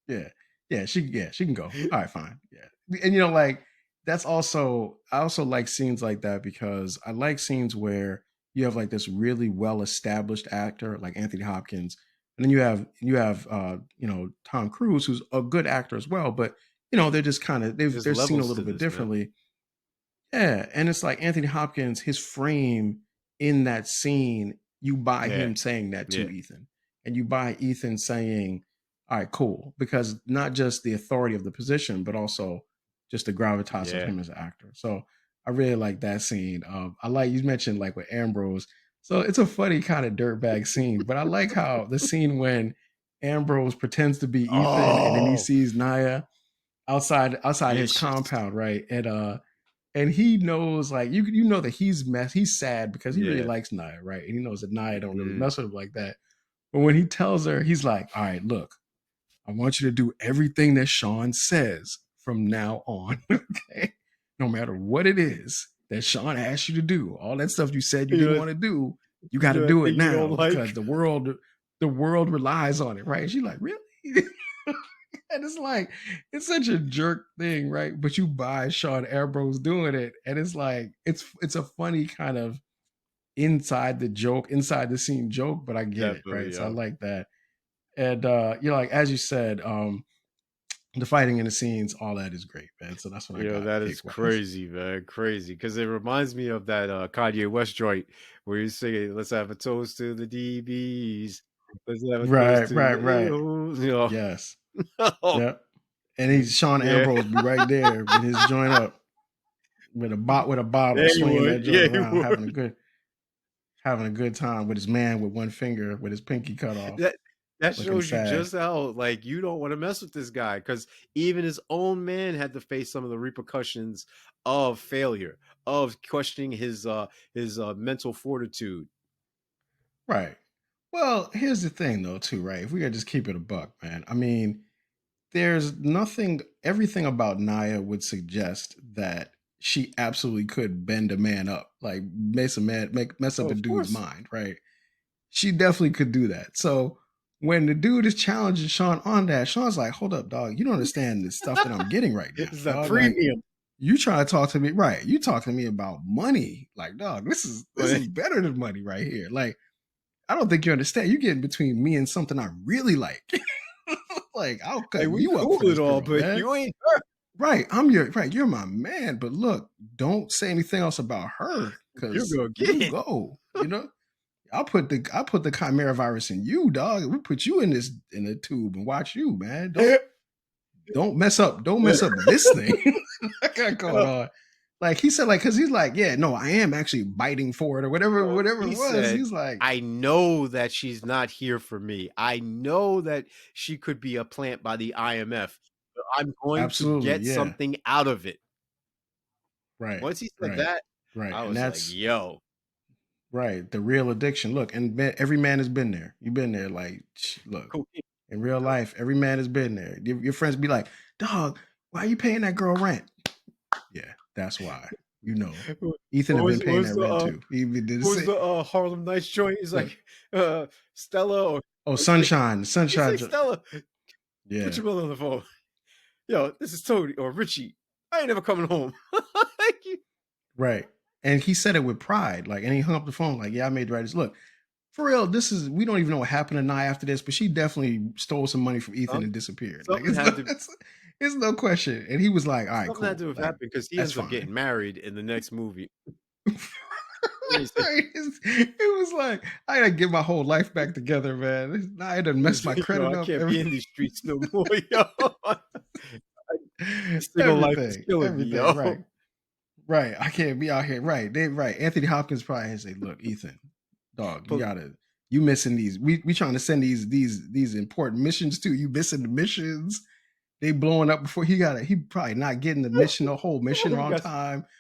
She can go. All right, fine. Yeah. And like that's also I also like scenes like that because I like scenes where you have like this really well established actor like Anthony Hopkins, and then you have Tom Cruise who's a good actor as well, but they're just kind of There's they're seen a levels to little bit this, man. differently. Yeah, and it's like Anthony Hopkins, his frame in that scene, you buy Yeah, him saying that yeah, to Ethan. And you buy Ethan saying, all right, cool. Because not just the authority of the position, but also just the gravitas of yeah. him as an actor. So I really like that scene. I like you mentioned like with Ambrose. So it's a funny kind of dirtbag scene, but I like how the scene when Ambrose pretends to be Ethan and then he Oh, sees Naya outside his vicious. compound, right? And he knows like you know that he's sad because he really Yeah. likes Naya, right? And he knows that Naya don't really Mhm. mess with him like that. But when he tells her, he's like, all right, look, I want you to do everything that Sean says from now on. Okay. No matter what it is that Sean asked you to do, all that stuff you said you You didn't know, want to do, you got you to know that do it thing you don't now because like? the world relies on it, right? And she's like, really? And it's like it's such a jerk thing, right? But you buy Sean Ambrose doing it, and it's like it's a funny kind of inside the joke, inside the scene joke, but I get it, Definitely, right? So I yo. like that. And like as you said, the fighting in the scenes, all that is great, man. So that's what I You know, got that is pick wise. crazy, man, crazy. Because it reminds me of that, Kanye West joint where he's singing, "Let's have a toast to the DBs. Let's have a toast Right, to right, the right. A-holes," you know? Yes. Oh, Yep. And he's Sean yeah. Ambrose be right there with his joint up with a bottle, Yeah, he swinging would. that joint Yeah, he around, would. having a good time with his man with one finger with his pinky cut off, That that looking shows you sad. just how, like, you don't wanna mess with this guy because even his own man had to face some of the repercussions of failure, of questioning his mental fortitude. Right. Well, here's the thing though, too, right? If we could just keep it a buck, man. I mean, there's nothing everything about Naya would suggest that she absolutely could bend a man up, like mess Oh, up a of dude's course. mind, right? She definitely could do that. So when the dude is challenging Sean on that, Sean's like, hold up, dog. You don't understand the stuff that I'm getting right now, It's that dog. Like, premium. you trying to talk to me, right? You talking to me about money. Like, dog, this is better than money right here. Like, I don't think you understand. You're getting between me and something I really like. Like, I'll Like, cut we you up for cool and this all, girl, but man. you ain't her. Right. You're my man. But look, don't say anything else about her You're because gonna you get it. go, I'll put the chimera virus in you, dog. We put you in a tube and watch you, man. Don't mess up this thing. I got going Yo, on. Like he said, like, cause he's like, yeah, no, I am actually biting for it or whatever it he was. said, He's like, "I know that she's not here for me. I know that she could be a plant by the IMF, but I'm going to absolutely, get yeah. something out of it." Right, Once he said right, that, right. I And was like, that's "Yo, right. The real addiction. Look, and every man has been there. You've been there. Like, look, cocaine." in real life, every man has been there. Your friends be like, dog, why are you paying that girl rent? Yeah, that's why. You know, What Ethan had been what paying was that the, rent too. He even did the what was same. the, Harlem Nights joint? He's Look, like, "Stella," oh, he's like sunshine, he's sunshine. like, "Stella, put Yeah, your mother on the phone. Yo, this is Tony or Richie. I ain't never coming home." Like, right. And he said it with pride. Like, and he hung up the phone. Like, yeah, I made the right. Look, for real, we don't even know what happened to Nye after this, but she definitely stole some money from Ethan some and disappeared. Like, something had to it's no question. And he was like, all right, something had cool. to have Like, happened because he that's ends up fine. getting married in the next movie. He said Right. It was like, I gotta get my whole life back together, man. Now I done messed he's my like, "Yo, credit I up. can't be in these streets no more, yo. Single life is killing me, Everything. yo." Right. Right. I can't be out here. Right. Right. Anthony Hopkins probably has to say, look, Ethan, dog, But you missing these. We trying to send these important missions too. You missing the missions. They blowing up before he probably not getting the whole mission he wrong got time.